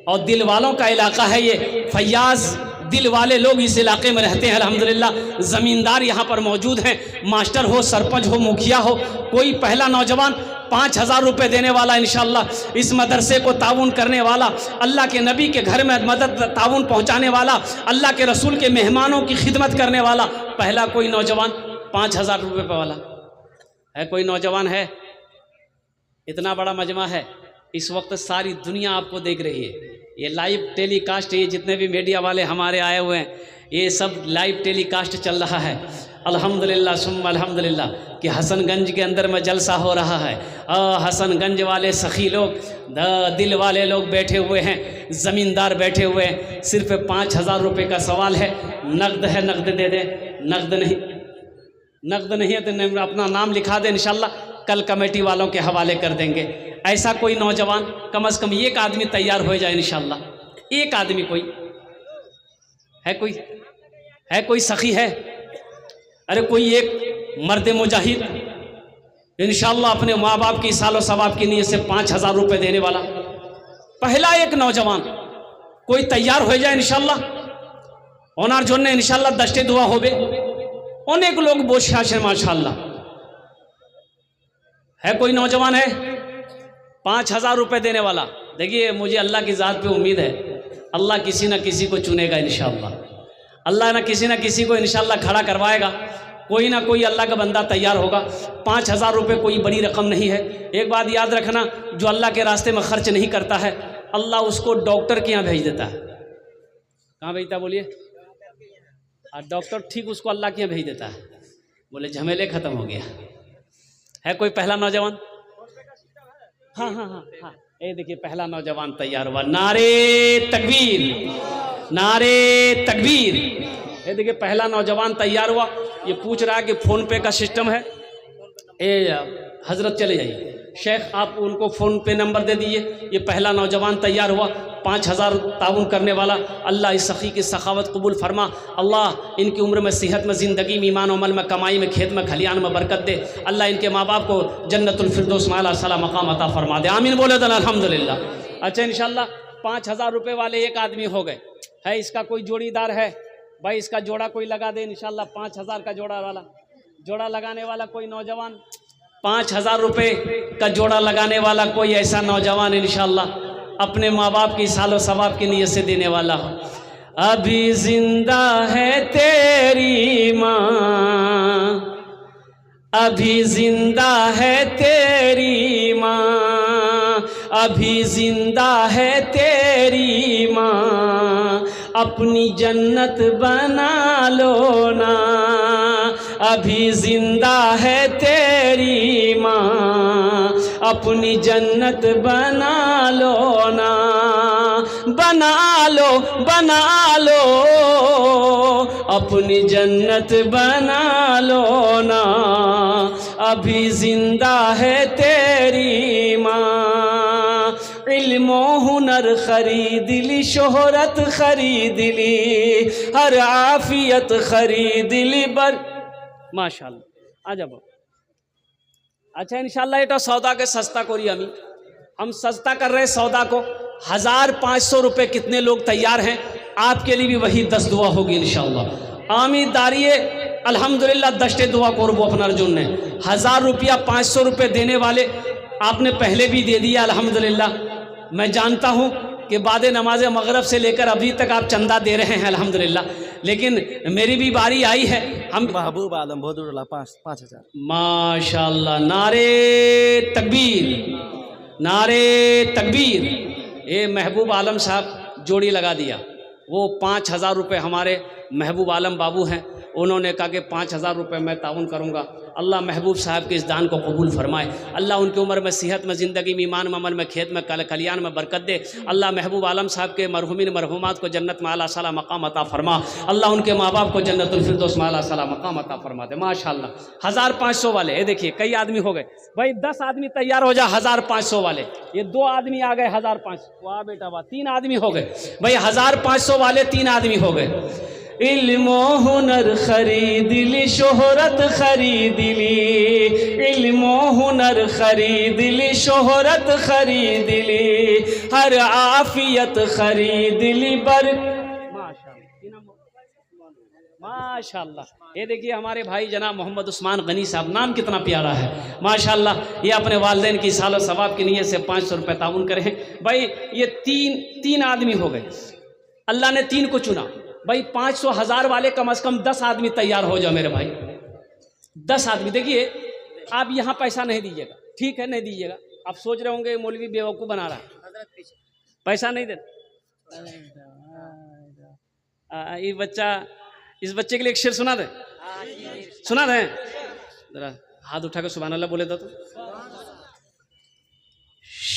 और दिल वालों का इलाका है ये। फैयाज़ दिल वाले लोग इस इलाके में रहते हैं अल्हम्दुलिल्लाह। ज़मींदार यहाँ पर मौजूद हैं, मास्टर हो, सरपंच हो, मुखिया हो। कोई पहला नौजवान 5,000 रुपये देने वाला इंशाअल्लाह, इस मदरसे को ताउन करने वाला, अल्लाह के नबी के घर में मदद ताउन पहुँचाने वाला, अल्लाह के रसूल के मेहमानों की खिदमत करने वाला, पहला कोई नौजवान 5,000 रुपये वाला है? कोई नौजवान है? इतना बड़ा मजमा है, इस वक्त सारी दुनिया आपको देख रही है। ये लाइव टेलीकास्ट, ये जितने भी मीडिया वाले हमारे आए हुए हैं, ये सब लाइव टेलीकास्ट चल रहा है। अल्हम्दुलिल्लाह सुम्मा अल्हम्दुलिल्लाह कि हसनगंज के अंदर में जलसा हो रहा है। हसनगंज वाले सखी लोग, दिल वाले लोग बैठे हुए हैं, ज़मींदार बैठे हुए हैं। सिर्फ 5,000 रुपये का सवाल है। नकद है, नकद दे दें। नकद नहीं है तो अपना नाम लिखा दें, इंशाल्लाह कल कमेटी वालों के हवाले कर देंगे। ऐसा कोई नौजवान, कम से कम एक आदमी तैयार हो जाए इंशाल्लाह। एक आदमी कोई है? कोई सखी है? अरे कोई एक मर्द मुजाहिद इंशाल्लाह अपने माँ बाप की सालो सवाब की नीयत से 5,000 रुपये देने वाला पहला एक नौजवान कोई तैयार हो जाए इंशाल्लाह। ओनार जोने इंशाल्लाह दस्ते दुआ होबे। अनेक लोग बोशा से माशाल्लाह। है कोई नौजवान है 5,000 रुपये देने वाला? देखिए मुझे अल्लाह की ज़ात पे उम्मीद है, अल्लाह किसी न किसी को चुनेगा इंशाल्लाह। अल्लाह ना किसी न किसी को इंशाल्लाह खड़ा करवाएगा। कोई ना कोई अल्लाह का बंदा तैयार होगा। 5,000 रुपये कोई बड़ी रकम नहीं है। एक बात याद रखना, जो अल्लाह के रास्ते में खर्च नहीं करता है, अल्लाह उसको डॉक्टर के यहाँ भेज देता है। कहाँ भेजता है बोलिए? डॉक्टर ठीक उसको अल्लाह के यहाँ भेज देता है। बोले झमेले ख़त्म हो गया। है कोई पहला नौजवान? हाँ, ये देखिए पहला नौजवान तैयार हुआ। नारे तकबीर, नारे तकबीर। ये देखिए पहला नौजवान तैयार हुआ। ये पूछ रहा है कि फ़ोन पे का सिस्टम है? हजरत चले जाइए, शेख आप उनको फ़ोन पे नंबर दे दीजिए। ये पहला नौजवान तैयार हुआ 5,000 ताउन करने वाला। अल्लाह इस सखी की सखावत कबूल फरमा। अल्लाह इनकी उम्र में, सेहत में, ज़िंदगी में, ईमान अमल में, कमाई में, खेत में, खलियान में बरकत दे। अल्लाह इनके माँ बाप को जन्नतुल फिरदौस माला सला मकाम अता फरमा दे। आमीन बोले तो अल्हम्दुलिल्लाह। अच्छा इंशाल्लाह 5,000 रुपये वाले एक आदमी हो गए। है इसका कोई जोड़ीदार है? भाई इसका जोड़ा कोई लगा दे इंशाल्लाह। 5,000 का जोड़ा लगाने वाला कोई नौजवान, 5,000 रुपये का जोड़ा लगाने वाला कोई ऐसा नौजवान इंशाल्लाह अपने माँ बाप की सालो सवाब की नीयत से देने वाला हो। अभी जिंदा है तेरी माँ, अभी जिंदा है तेरी माँ, अभी जिंदा है तेरी माँ, अपनी जन्नत बना लो ना। अभी जिंदा है तेरी माँ, अपनी जन्नत बना लो ना। बना लो अपनी जन्नत बना लो ना। अभी जिंदा है तेरी माँ, इल्मो हुनर खरीद ली, शोहरत खरीद ली, हर आफियत खरीद ली। माशाल्लाह आ जाओ। अच्छा इंशाल्लाह ये सौदा के सस्ता कोरी हम सस्ता कर रहे सौदा को। 1,500 रुपये कितने लोग तैयार हैं? आपके लिए भी वही 10 दुआ होगी इंशाल्लाह। आमीन दारिये अल्हम्दुलिल्लाह दस्ते दुआ करबो अपना अर्जुन ने। 1,000 रुपया 500 रुपये देने वाले आपने पहले भी दे दिया अल्हम्दुलिल्लाह। मैं जानता हूँ कि बाद नमाज मगरब से लेकर अभी तक आप चंदा दे रहे हैं अल्हम्दुलिल्लाह, लेकिन मेरी भी बारी आई है। हम महबूब आलम बहुत 5,000 माशाल्लाह। नारे तकबीर, नारे तकबीर। ये महबूब आलम साहब जोड़ी लगा दिया। वो 5,000 रुपये हमारे महबूब आलम बाबू हैं, उन्होंने कहा कि 5,000 रुपये मैं ताउन करूँगा। अल्लाह महबूब साहब के इस दान को कबूल फरमाए। अल्लाह उनकी उम्र में, सेहत में, ज़िंदगी में, ईमान में, अमल में, खेत में, कल्याण में बरकत दे। अल्लाह महबूब आलम साहब के मरहुमीन मरहुमात को जन्नत में आला साला मकाम अता फरमा। अल्लाह उनके माँ बाप को जन्नतुल फिरदौस में आला साला मकाम अता फरमा दे। माशाअल्लाह 1500 वाले, ये देखिए कई आदमी हो गए भाई, 10 आदमी तैयार हो जा 1500 वाले, ये 2 आदमी आ गए 1500, वाह बेटा वाह, 3 आदमी हो गए भाई, 1500 वाले 3 आदमी हो गए। इल्म हुनर खरीद ली, शोहरत खरीद ली, इल्म हुनर खरीद ली, शोहरत खरीद ली, हर आफियत खरीद ली, माशाअल्लाह। ये देखिए हमारे भाई जनाब मोहम्मद उस्मान गनी साहब, नाम कितना प्यारा है माशाअल्लाह। ये अपने वालिदैन की सालो सवाब की नीयत से 500 रुपये ताउन करे हैं भाई। ये तीन आदमी हो गए, अल्लाह ने 3 को चुना भाई। 500 1000 वाले कम से कम 10 आदमी तैयार हो जाओ मेरे भाई, 10 आदमी। देखिए आप यहाँ पैसा नहीं दीजिएगा, ठीक है, नहीं दीजिएगा। आप सोच रहे होंगे मौलवी बेवकूफ़ बना रहा है, पैसा नहीं दे। ये बच्चा, इस बच्चे के लिए एक शेर सुना दे, सुना दे जरा, हाथ उठा के सुभान अल्लाह बोले तो।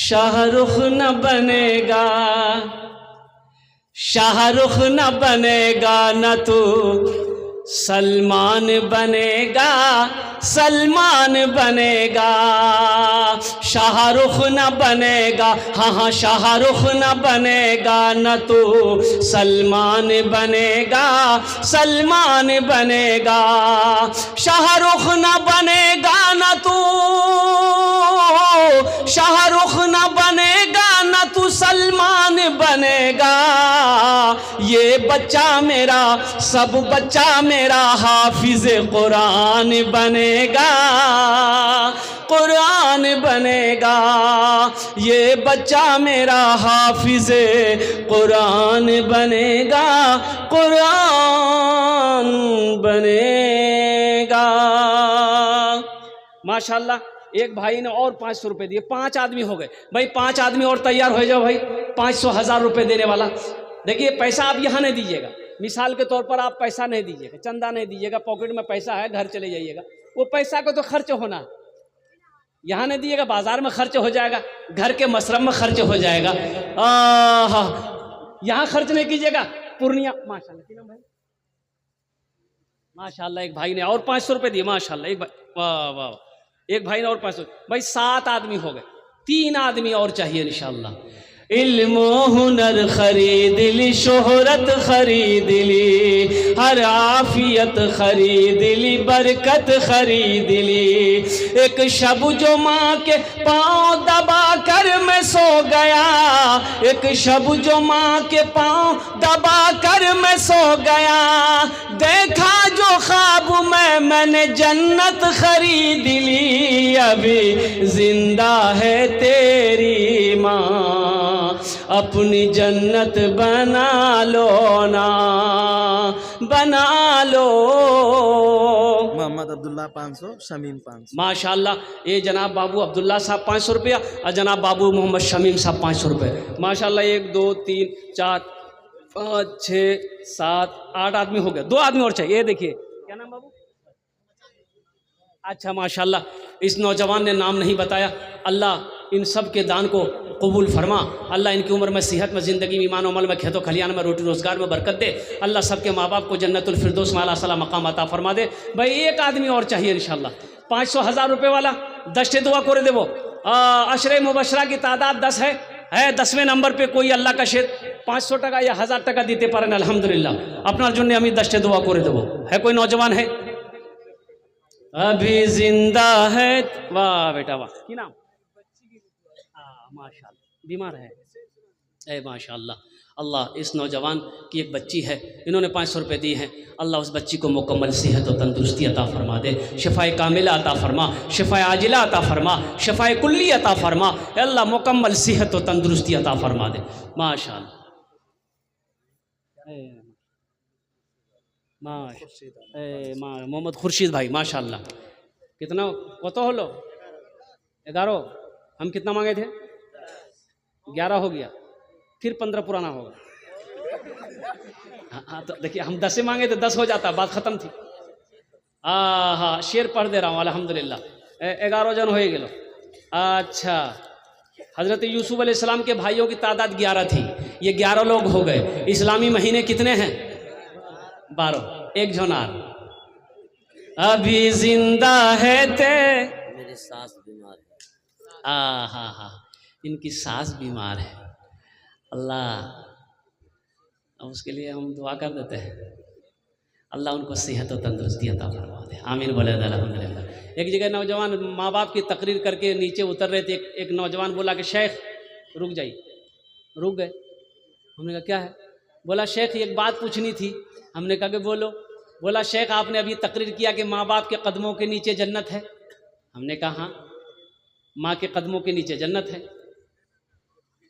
शाहरुख न बनेगा, शाहरुख न बनेगा, न तो सलमान बनेगा, सलमान बनेगा। शाहरुख न बनेगा, हाँ शाहरुख न बनेगा, न तो सलमान बनेगा, सलमान बनेगा। शाहरुख न बनेगा, न तो शाहरुख न बनेगा, न तू सलमान बनेगा। ये बच्चा मेरा, सब बच्चा मेरा हाफिज कुरान बनेगा, कुरान बनेगा। ये बच्चा मेरा हाफिज कुरान बनेगा, कुरान बनेगा। माशाअल्लाह। एक भाई ने और 500 रुपये दिए, 5 आदमी हो गए भाई। 5 आदमी और तैयार हो जाओ भाई, 500 1000 रुपये देने वाला। देखिए पैसा आप यहाँ नहीं दीजिएगा, मिसाल के तौर पर आप पैसा नहीं दीजिएगा, चंदा नहीं दीजिएगा, पॉकेट में पैसा है, घर चले जाइएगा। वो पैसा को तो खर्च होना, यहाँ नहीं दीजिएगा, बाजार में खर्च हो जाएगा, घर के मशरब में खर्च हो जाएगा। यहाँ खर्च नहीं कीजिएगा। पूर्णिया माशाल्लाह भाई, माशाल्लाह एक भाई ने और 500 रुपये दिए माशाल्लाह। एक भाई, वाह वाह, एक भाई ने और 500 भाई। 7 आदमी हो गए, 3 आदमी और चाहिए इंशाल्लाह। इल्म हुनर खरीद ली, शोहरत खरीद ली, हर आफियत खरीद ली, बरकत खरीद ली। एक शब जो माँ के पाँव दबा कर मैं सो गया, एक शब जो माँ के पाँव दबा कर मैं सो गया। देखा जो ख्वाब में मैंने जन्नत खरीद ली। अभी जिंदा है तेरी माँ, अपनी जन्नत बना लो ना, बना लो। मोहम्मद अब्दुल्ला 500, शमीम 500। माशाल्लाह। ये जनाब बाबू अब्दुल्ला साहब 500 रुपया और जनाब बाबू मोहम्मद शमीम साहब 500 रुपये माशाल्लाह। 1 2 3 4 5 6 7 8 आदमी हो गए, 2 आदमी और चाहिए। ये देखिए क्या नाम बाबू? अच्छा माशाल्लाह, इस नौजवान ने नाम नहीं बताया। अल्लाह इन सब के दान को कबूल फरमा। अल्लाह इनकी उम्र में, सेहत में, ज़िंदगी में, ईमान अमल में, खेतों खलियान में, रोटी रोज़गार में बरकत दे। अल्लाह सबके माँ बाप को जन्नतुल फिरदौस में आला साला मकाम अता फरमा दे। भाई एक आदमी और चाहिए इंशाल्लाह। 500 1000 रुपये वाला 10 दुआ करे देवो। अशरे मुबशरा की तादाद 10 है 10वें नंबर पे कोई अल्लाह का शेर 500 टका या 1000 टका दीते पारें अल्हम्दुलिल्लाह। अपना जुन्ने अमी 10 दुआ करे देवो। है कोई नौजवान है अभी जिंदा है? वाह बेटा वाह। की नाम? माशाल्लाह, बीमार है माशाल्लाह। अल्लाह इस नौजवान की एक बच्ची है, इन्होंने 500 रुपये दिए हैं। अल्लाह उस बच्ची को मुकम्मल सेहत और तंदुरुस्ती अता फरमा दे, शिफाए कामिला अता फरमा, शिफाए आजिला अता फरमा, शिफाए कुल्ली अता फरमा। अल्लाह मुकम्मल सेहत और तंदुरुस्ती अता फरमा दे माशाल्लाह। मोहम्मद खुर्शीद भाई माशाल्लाह। कितना कत हलो? 11। हम कितना मांगे थे? 11 हो गया, फिर 15 पुराना होगा। हाँ तो देखिए हम 10 मांगे थे, 10 हो जाता, बात खत्म थी। हाँ शेर पढ़ दे रहा हूँ अल्हम्दुलिल्लाह 11 जन हो गेलो। अच्छा हज़रत यूसुफ अलैहिस्सलाम के भाइयों की तादाद 11 थी, ये 11 लोग हो गए। इस्लामी महीने कितने हैं? 12। एक जोनार अभी जिंदा है ते मेरी सास बीमार है। हाँ इनकी सास बीमार है। अल्लाह उसके लिए हम दुआ कर देते हैं, अल्लाह उनको सेहत और तंदुरुस्ती अता फरमा दे। आमीन बोले अल्हम्दुलिल्लाह। एक जगह नौजवान माँ बाप की तकरीर करके नीचे उतर रहे थे, एक नौजवान बोला कि शेख रुक जाइए। रुक गए। हमने कहा क्या है? बोला शेख एक बात पूछनी थी। हमने कहा कि बोलो। बोला शेख आपने अभी तकरीर किया कि माँ बाप के कदमों के नीचे जन्नत है। हमने कहा हाँ माँ के कदमों के नीचे जन्नत है।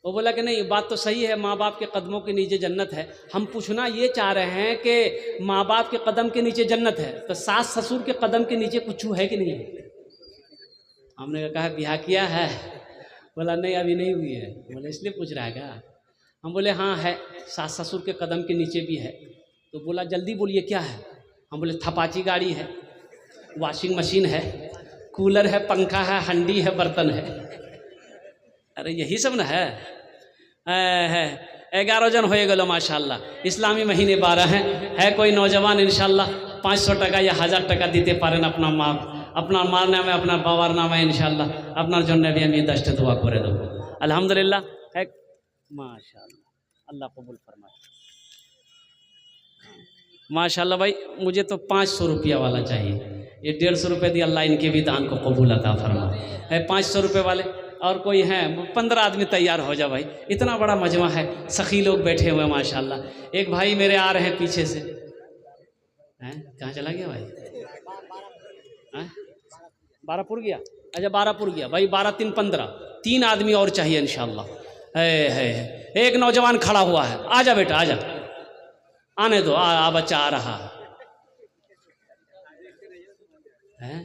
वो बोला कि नहीं बात तो सही है, माँ बाप के कदमों के नीचे जन्नत है। हम पूछना ये चाह रहे हैं कि माँ बाप के कदम के नीचे जन्नत है तो सास ससुर के कदम के नीचे कुछ है कि नहीं है? हमने कहा ब्याह किया है? बोला नहीं अभी नहीं हुई है। बोले इसलिए पूछ रहा है क्या? हम बोले हाँ है, सास ससुर के कदम के नीचे भी है। तो बोला जल्दी बोलिए क्या है? हम बोले थपाची गाड़ी है, वॉशिंग मशीन है, कूलर है, पंखा है, हंडी है, बर्तन है। अरे यही सब ना है। 11 जन हो गलो माशाल्लाह। इस्लामी महीने 12 हैं। है कोई नौजवान इंशाल्लाह 500 টাকা या 1000 টাকা দিতে পারেন আপনার মার নামে আপনার বাবার নামে इंशाल्लाह আপনার জন্য আমি 10টা দোয়া করে দেব अल्हम्दुलिल्लाह। है माशाल्लाह, अल्लाह कबूल फरमाए। माशाल्लाह भाई मुझे तो 500 रुपया वाला चाहिए। ये 150 रुपये दिए, अल्लाह इनके भी दान को कबूल अता फरमाए। है 500 रुपये वाले और कोई हैं? 15 आदमी तैयार हो जा भाई, इतना बड़ा मजमा है, सखी लोग बैठे हुए माशाल्लाह। एक भाई मेरे आ रहे हैं पीछे से। हैं कहाँ चला गया भाई? 12पुर गया? अच्छा 12पुर गया भाई। 12 3 15, 3 आदमी और चाहिए इंशाल्लाह। है एक नौजवान खड़ा हुआ है। आजा बेटा आजा, आने दो। आ बच्चा आ रहा है।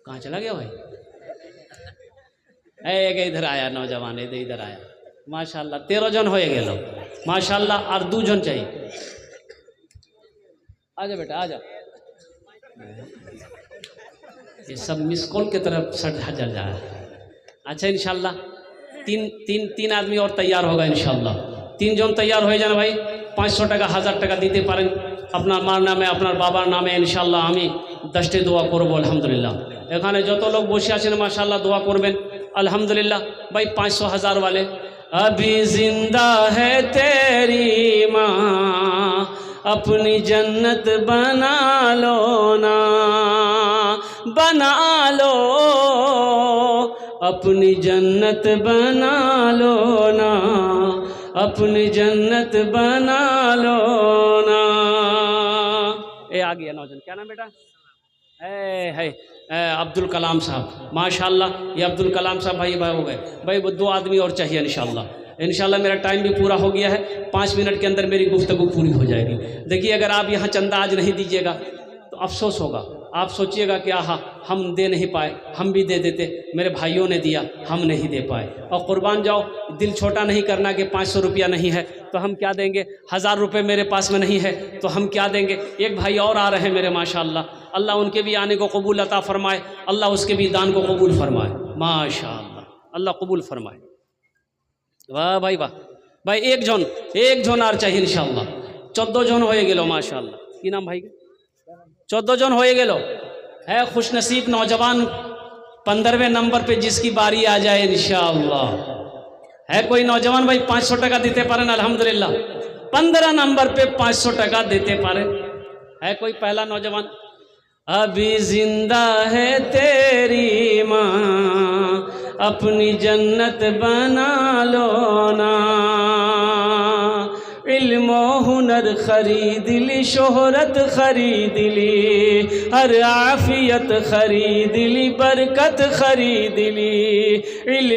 कहाँ चला गया भाई? इधर आया नौजवान, इधर आया माशाल्लाह। 13 जन हो गए लोग माशाल्लाह, और 2 जन चाहिए। आजा बेटा आजा। ये सब मिस कॉल की तरफ सट जल जा रहा है। अच्छा इंशाल्लाह 3 आदमी और तैयार होगा इंशाल्लाह। 3 जन तैयार हो जाना भाई। 500 টাকা 1000 টাকা দিতে পারেন আপনার মার নামে আপনার বাবার নামে ইনশাআল্লাহ। আমি 10টি দোয়া করব আলহামদুলিল্লাহ। এখানে যত লোক বসে আছেন মাশাআল্লাহ দোয়া করবেন अल्हम्दुलिल्लाह। भाई 500 1000 वाले। अभी जिंदा है तेरी माँ, अपनी जन्नत बना लो ना, बना लो अपनी जन्नत बना लो ना, अपनी जन्नत बना लो ना। ये आ गया नौजवान, क्या नाम बेटा? है अब्दुल कलाम साहब माशाल्लाह। ये अब्दुल कलाम साहब भाई हो गए भाई। वो 2 आदमी और चाहिए इंशाल्लाह। मेरा टाइम भी पूरा हो गया है। 5 मिनट के अंदर मेरी गुफ्तगू पूरी हो जाएगी। देखिए अगर आप यहाँ चंदा आज नहीं दीजिएगा तो अफसोस होगा। आप सोचिएगा कि आहा हम दे नहीं पाए, हम भी दे देते, मेरे भाइयों ने दिया हम नहीं दे पाए। और कुर्बान जाओ, दिल छोटा नहीं करना कि 500 रुपया नहीं है तो हम क्या देंगे, 1000 रुपये मेरे पास में नहीं है तो हम क्या देंगे। एक भाई और आ रहे हैं मेरे माशाल्लाह, अल्लाह उनके भी आने को कबूल अता फरमाए, अल्लाह उसके भी दान को कबूल फरमाए माशाल्लाह, अल्लाह कबूल फरमाए। वाह भाई वाह भाई। एक जन और चाहिए इंशाल्लाह। 14 जन हो गेलो माशाल्लाह। की नाम भाई? 14 जन हो गेलो। है खुशनसीब नौजवान 15वें नंबर पे जिसकी बारी आ जाए इंशाअल्लाह। है कोई नौजवान भाई 500 টাকা देते पारें अल्हम्दुलिल्लाह। 15 नंबर पे 500 টাকা देते पारें। है कोई पहला नौजवान? अभी जिंदा है तेरी माँ, अपनी जन्नत बना लो ना, इल्म हुनर खरीद ली, शोहरत खरीद ली, हर आफियत खरीद ली, बरकत खरीद ली। इल्म